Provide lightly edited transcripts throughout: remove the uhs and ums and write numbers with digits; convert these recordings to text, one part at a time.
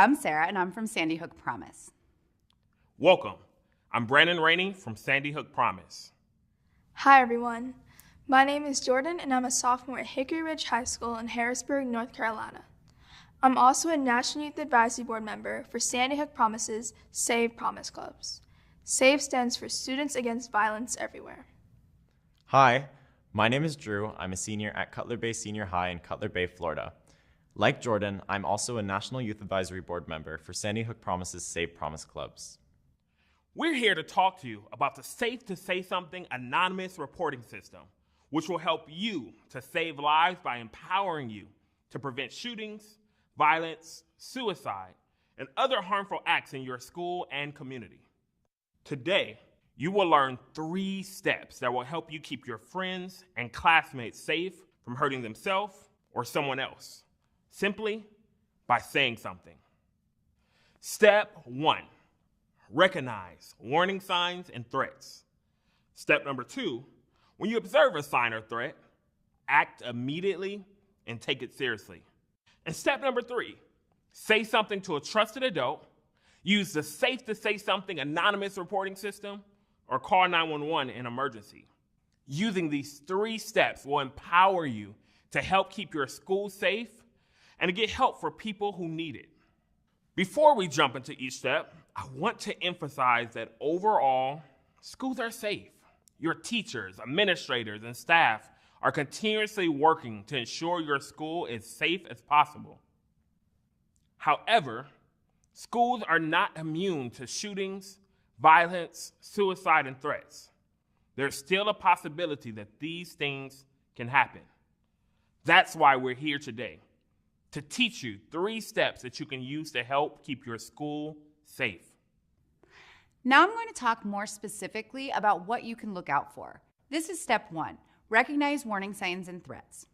I'm Sarah, and I'm from Sandy Hook Promise. Welcome. I'm Brandon Rainey from Sandy Hook Promise. Hi, everyone. My name is Jordan, and I'm a sophomore at Hickory Ridge High School in Harrisburg, North Carolina. I'm also a National Youth Advisory Board member for Sandy Hook Promise's SAVE Promise Clubs. SAVE stands for Students Against Violence Everywhere. Hi, my name is Drew. I'm a senior at Cutler Bay Senior High in Cutler Bay, Florida. Like Jordan, I'm also a National Youth Advisory Board member for Sandy Hook Promise's SAVE Promise Clubs. We're here to talk to you about the Safe2Say Something anonymous reporting system, which will help you to save lives by empowering you to prevent shootings, violence, suicide, and other harmful acts in your school and community. Today, you will learn 3 steps that will help you keep your friends and classmates safe from hurting themselves or someone else, simply by saying something. Step 1, recognize warning signs and threats. Step number 2, when you observe a sign or threat, act immediately and take it seriously. And step number 3, say something to a trusted adult, use the Safe2Say Something anonymous reporting system, or call 911 in emergency. Using these 3 steps will empower you to help keep your school safe and to get help for people who need it. Before we jump into each step, I want to emphasize that overall, schools are safe. Your teachers, administrators, and staff are continuously working to ensure your school is safe as possible. However, schools are not immune to shootings, violence, suicide, and threats. There's still a possibility that these things can happen. That's why we're here today, to teach you 3 steps that you can use to help keep your school safe. Now I'm going to talk more specifically about what you can look out for. This is step 1, recognize warning signs and threats.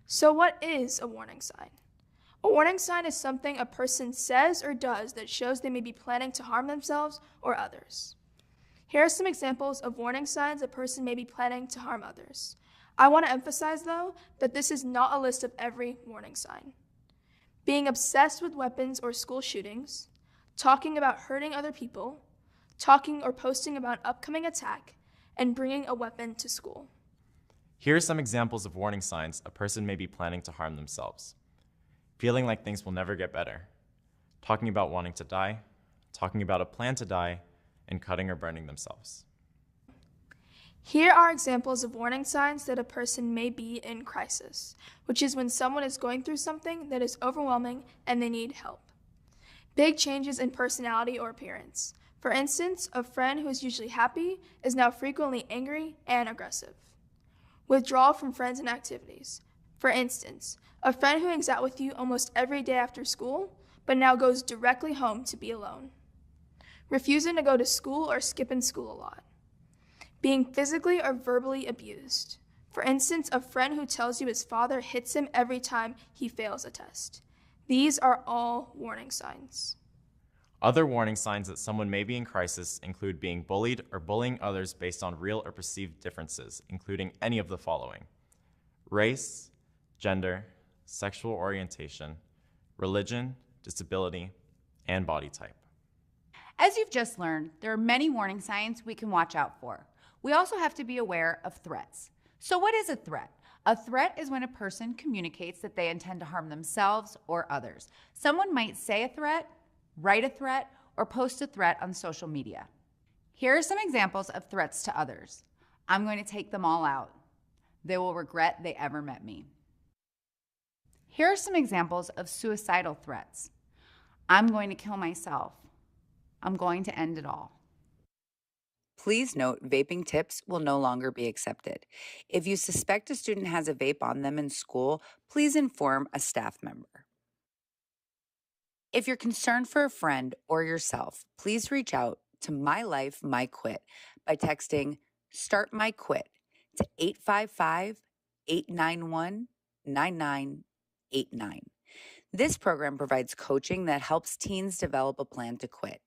So what is a warning sign? A warning sign is something a person says or does that shows they may be planning to harm themselves or others. Here are some examples of warning signs a person may be planning to harm others. I want to emphasize, though, that this is not a list of every warning sign. Being obsessed with weapons or school shootings, talking about hurting other people, talking or posting about an upcoming attack, and bringing a weapon to school. Here are some examples of warning signs a person may be planning to harm themselves. Feeling like things will never get better, talking about wanting to die, talking about a plan to die, and cutting or burning themselves. Here are examples of warning signs that a person may be in crisis, which is when someone is going through something that is overwhelming and they need help. Big changes in personality or appearance. For instance, a friend who is usually happy is now frequently angry and aggressive. Withdrawal from friends and activities. For instance, a friend who hangs out with you almost every day after school, but now goes directly home to be alone. Refusing to go to school or skipping school a lot. Being physically or verbally abused. For instance, a friend who tells you his father hits him every time he fails a test. These are all warning signs. Other warning signs that someone may be in crisis include being bullied or bullying others based on real or perceived differences, including any of the following: race, gender, sexual orientation, religion, disability, and body type. As you've just learned, there are many warning signs we can watch out for. We also have to be aware of threats. So what is a threat? A threat is when a person communicates that they intend to harm themselves or others. Someone might say a threat, write a threat, or post a threat on social media. Here are some examples of threats to others. I'm going to take them all out. They will regret they ever met me. Here are some examples of suicidal threats. I'm going to kill myself. I'm going to end it all. Please note, vaping tips will no longer be accepted. If you suspect a student has a vape on them in school, please inform a staff member. If you're concerned for a friend or yourself, please reach out to My Life, My Quit by texting Start My Quit to 855-891-9989. This program provides coaching that helps teens develop a plan to quit,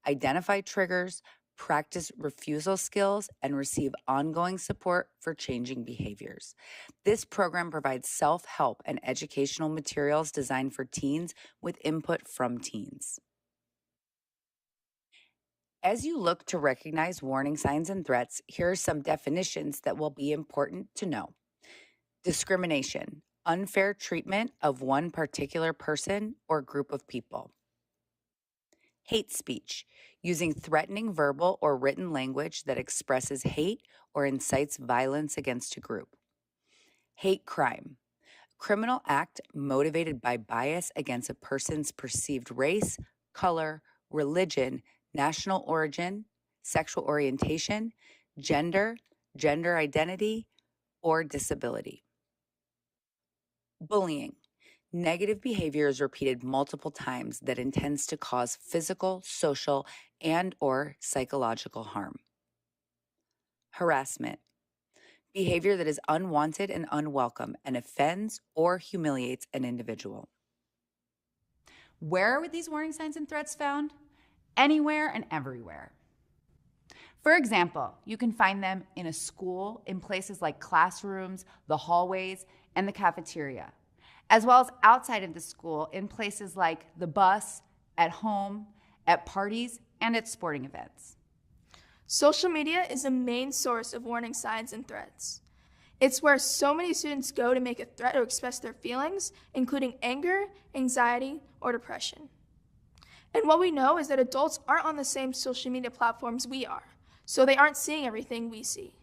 identify triggers, practice refusal skills, and receive ongoing support for changing behaviors. This program provides self-help and educational materials designed for teens with input from teens. As you look to recognize warning signs and threats, here are some definitions that will be important to know. Discrimination, unfair treatment of one particular person or group of people. Hate speech, using threatening verbal or written language that expresses hate or incites violence against a group. Hate crime, criminal act motivated by bias against a person's perceived race, color, religion, national origin, sexual orientation, gender, gender identity, or disability. Bullying, negative behavior is repeated multiple times that intends to cause physical, social, and/or psychological harm. Harassment, behavior that is unwanted and unwelcome and offends or humiliates an individual. Where are these warning signs and threats found? Anywhere and everywhere. For example, you can find them in a school, in places like classrooms, the hallways, and the cafeteria, as well as outside of the school in places like the bus, at home, at parties, and at sporting events. Social media is a main source of warning signs and threats. It's where so many students go to make a threat or express their feelings, including anger, anxiety, or depression. And what we know is that adults aren't on the same social media platforms we are, so they aren't seeing everything we see.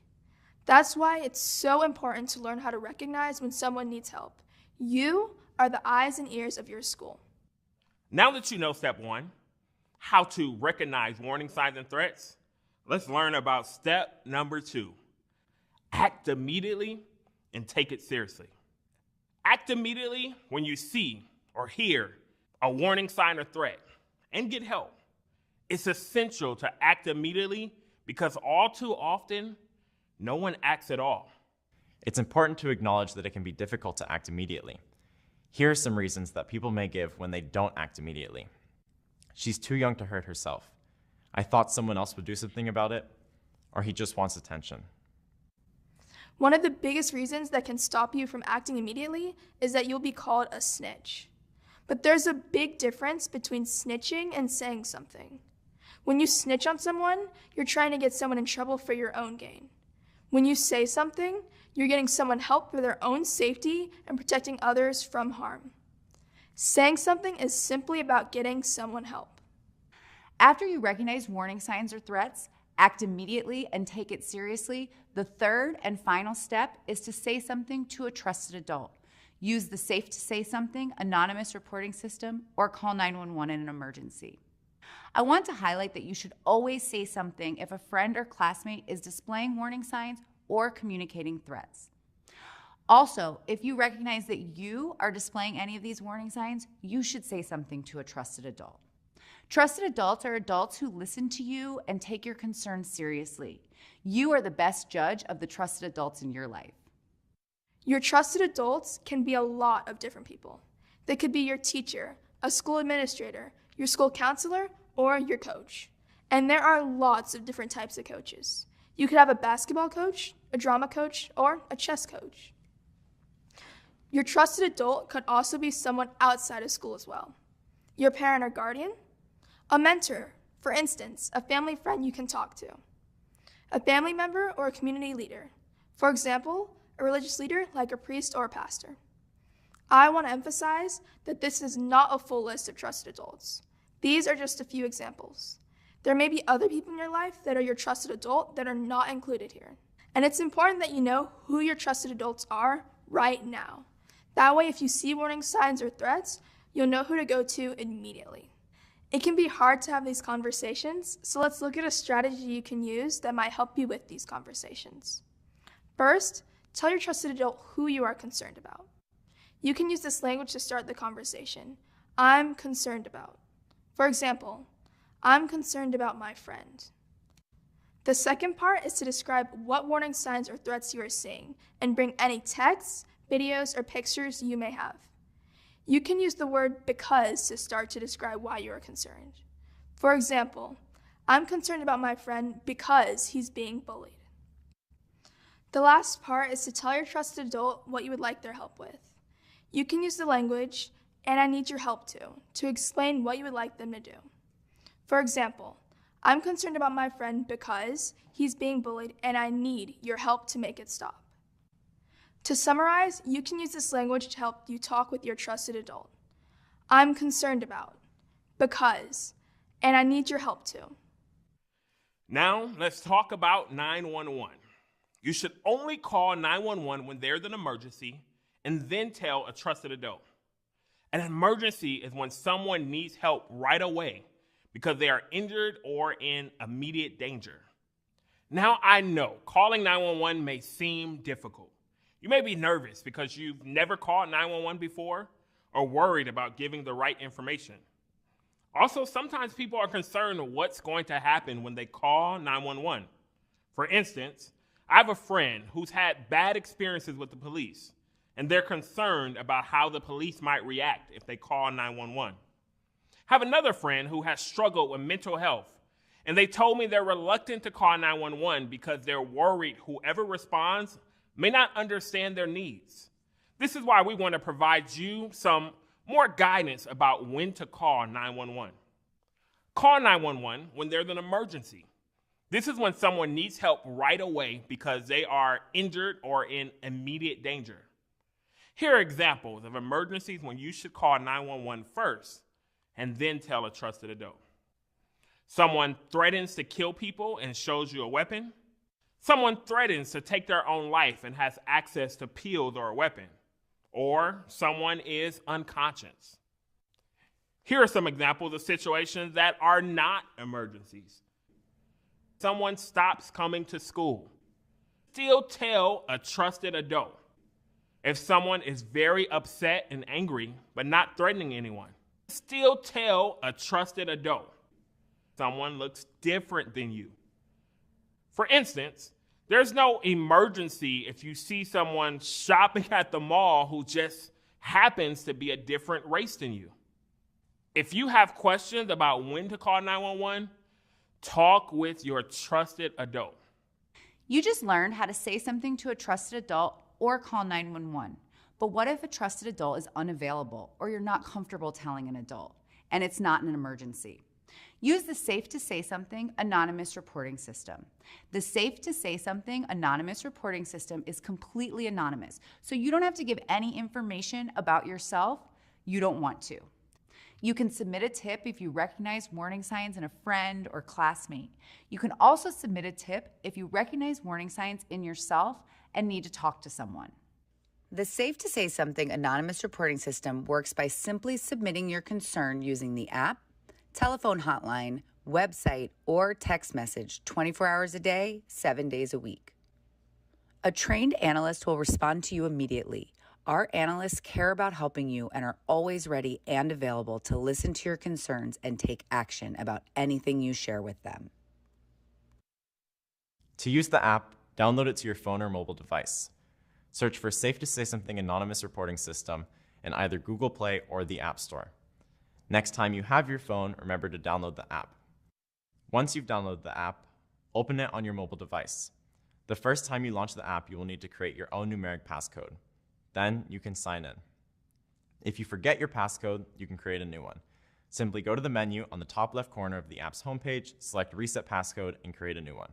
That's why it's so important to learn how to recognize when someone needs help. You are the eyes and ears of your school. Now that you know step 1, how to recognize warning signs and threats, let's learn about step number 2. Act immediately and take it seriously. Act immediately when you see or hear a warning sign or threat and get help. It's essential to act immediately because all too often, no one acts at all. It's important to acknowledge that it can be difficult to act immediately. Here are some reasons that people may give when they don't act immediately. She's too young to hurt herself. I thought someone else would do something about it, or he just wants attention. One of the biggest reasons that can stop you from acting immediately is that you'll be called a snitch. But there's a big difference between snitching and saying something. When you snitch on someone, you're trying to get someone in trouble for your own gain. When you say something, you're getting someone help for their own safety and protecting others from harm. Saying something is simply about getting someone help. After you recognize warning signs or threats, act immediately and take it seriously. The third and final step is to say something to a trusted adult. Use the Safe2Say Something anonymous reporting system or call 911 in an emergency. I want to highlight that you should always say something if a friend or classmate is displaying warning signs or communicating threats. Also, if you recognize that you are displaying any of these warning signs, you should say something to a trusted adult. Trusted adults are adults who listen to you and take your concerns seriously. You are the best judge of the trusted adults in your life. Your trusted adults can be a lot of different people. They could be your teacher, a school administrator, your school counselor, or your coach. And there are lots of different types of coaches. You could have a basketball coach, a drama coach, or a chess coach. Your trusted adult could also be someone outside of school as well. Your parent or guardian, a mentor, for instance, a family friend you can talk to, a family member or a community leader, for example, a religious leader like a priest or a pastor. I want to emphasize that this is not a full list of trusted adults. These are just a few examples. There may be other people in your life that are your trusted adult that are not included here. And it's important that you know who your trusted adults are right now. That way, if you see warning signs or threats, you'll know who to go to immediately. It can be hard to have these conversations, so let's look at a strategy you can use that might help you with these conversations. First, tell your trusted adult who you are concerned about. You can use this language to start the conversation. I'm concerned about. For example, I'm concerned about my friend. The second part is to describe what warning signs or threats you are seeing and bring any texts, videos, or pictures you may have. You can use the word because to start to describe why you are concerned. For example, I'm concerned about my friend because he's being bullied. The last part is to tell your trusted adult what you would like their help with. You can use the language, "and I need your help to explain what you would like them to do. For example, I'm concerned about my friend because he's being bullied and I need your help to make it stop. To summarize, you can use this language to help you talk with your trusted adult. I'm concerned about, because, and I need your help to. Now, let's talk about 911. You should only call 911 when there's an emergency and then tell a trusted adult. An emergency is when someone needs help right away because they are injured or in immediate danger. Now, I know calling 911 may seem difficult. You may be nervous because you've never called 911 before or worried about giving the right information. Also, sometimes people are concerned what's going to happen when they call 911. For instance, I have a friend who's had bad experiences with the police, and they're concerned about how the police might react if they call 911. I have another friend who has struggled with mental health, and they told me they're reluctant to call 911 because they're worried whoever responds may not understand their needs. This is why we want to provide you some more guidance about when to call 911. Call 911 when there's an emergency. This is when someone needs help right away because they are injured or in immediate danger. Here are examples of emergencies when you should call 911 first and then tell a trusted adult. Someone threatens to kill people and shows you a weapon. Someone threatens to take their own life and has access to pills or a weapon. Or someone is unconscious. Here are some examples of situations that are not emergencies. Someone stops coming to school. Still tell a trusted adult. If someone is very upset and angry but not threatening anyone, still tell a trusted adult. Someone looks different than you. For instance, there's no emergency if you see someone shopping at the mall who just happens to be a different race than you. If you have questions about when to call 911, talk with your trusted adult. You just learned how to say something to a trusted adult or call 911. But what if a trusted adult is unavailable or you're not comfortable telling an adult and it's not an emergency? Use the Safe2Say Something anonymous reporting system. The Safe2Say Something anonymous reporting system is completely anonymous, so you don't have to give any information about yourself you don't want to. You can submit a tip if you recognize warning signs in a friend or classmate. You can also submit a tip if you recognize warning signs in yourself and need to talk to someone. The Safe2Say Something anonymous reporting system works by simply submitting your concern using the app, telephone hotline, website, or text message 24 hours a day, 7 days a week. A trained analyst will respond to you immediately. Our analysts care about helping you and are always ready and available to listen to your concerns and take action about anything you share with them. To use the app, download it to your phone or mobile device. Search for Safe2Say Something anonymous reporting system in either Google Play or the App Store. Next time you have your phone, remember to download the app. Once you've downloaded the app, open it on your mobile device. The first time you launch the app, you will need to create your own numeric passcode. Then you can sign in. If you forget your passcode, you can create a new one. Simply go to the menu on the top left corner of the app's homepage, select Reset Passcode, and create a new one.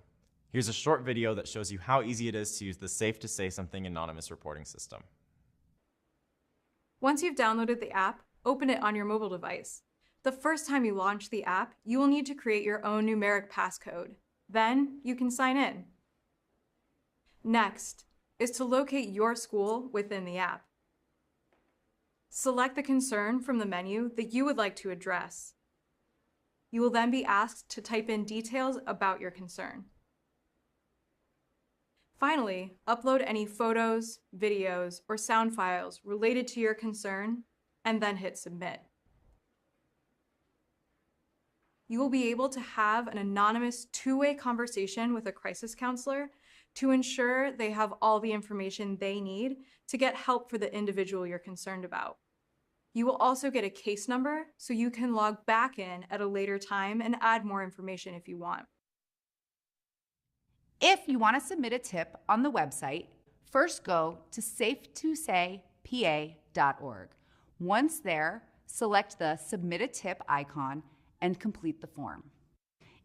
Here's a short video that shows you how easy it is to use the Safe2Say Something anonymous reporting system. Once you've downloaded the app, open it on your mobile device. The first time you launch the app, you will need to create your own numeric passcode. Then you can sign in. Next is to locate your school within the app. Select the concern from the menu that you would like to address. You will then be asked to type in details about your concern. Finally, upload any photos, videos, or sound files related to your concern, and then hit submit. You will be able to have an anonymous two-way conversation with a crisis counselor to ensure they have all the information they need to get help for the individual you're concerned about. You will also get a case number so you can log back in at a later time and add more information if you want. If you want to submit a tip on the website, first go to Safe2SayPA.org. Once there, select the Submit a Tip icon and complete the form.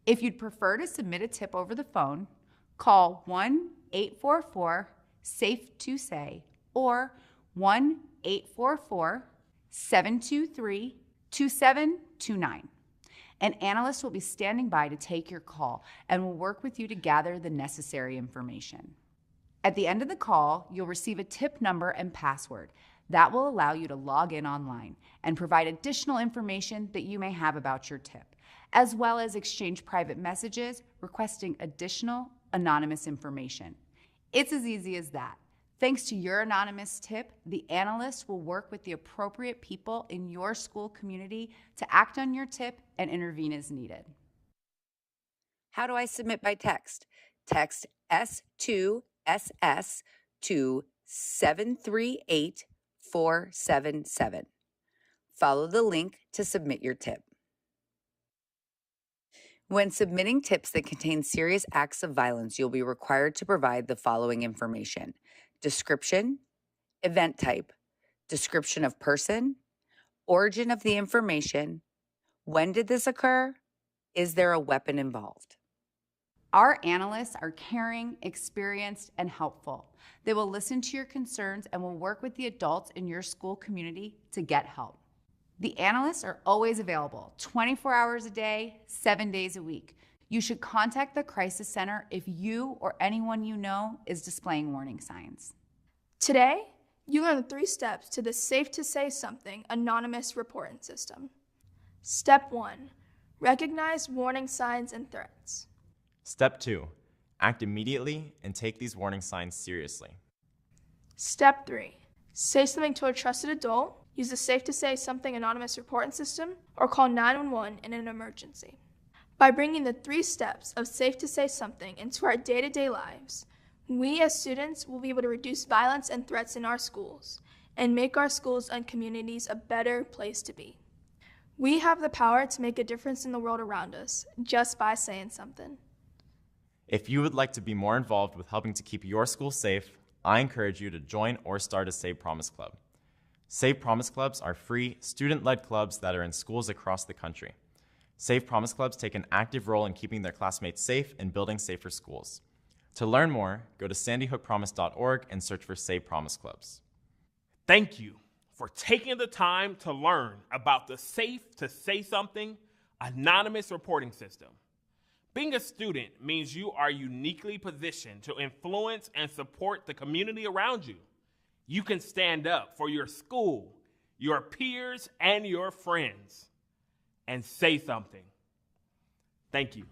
If you'd prefer to submit a tip over the phone, call 1-844-SAFE2SAY or 1-844-723-2729. An analyst will be standing by to take your call and will work with you to gather the necessary information. At the end of the call, you'll receive a tip number and password. That will allow you to log in online and provide additional information that you may have about your tip, as well as exchange private messages requesting additional anonymous information. It's as easy as that. Thanks to your anonymous tip, the analyst will work with the appropriate people in your school community to act on your tip and intervene as needed. How do I submit by text? Text S2SS to 738477. Follow the link to submit your tip. When submitting tips that contain serious acts of violence, you'll be required to provide the following information: description, event type, description of person, origin of the information, when did this occur, is there a weapon involved? Our analysts are caring, experienced, and helpful. They will listen to your concerns and will work with the adults in your school community to get help. The analysts are always available, 24 hours a day, 7 days a week. You should contact the Crisis Center if you or anyone you know is displaying warning signs. Today, you learned 3 steps to the Safe to Say Something anonymous reporting system. Step 1, recognize warning signs and threats. Step 2, act immediately and take these warning signs seriously. Step 3, say something to a trusted adult, use the Safe to Say Something anonymous reporting system, or call 911 in an emergency. By bringing the 3 steps of Safe to Say Something into our day-to-day lives, we as students will be able to reduce violence and threats in our schools and make our schools and communities a better place to be. We have the power to make a difference in the world around us just by saying something. If you would like to be more involved with helping to keep your school safe, I encourage you to join or start a Save Promise Club. Save Promise Clubs are free, student-led clubs that are in schools across the country. Save Promise Clubs take an active role in keeping their classmates safe and building safer schools. To learn more, go to sandyhookpromise.org and search for Save Promise Clubs. Thank you for taking the time to learn about the Safe to Say Something anonymous reporting system. Being a student means you are uniquely positioned to influence and support the community around you. You can stand up for your school, your peers, and your friends, and say something. Thank you.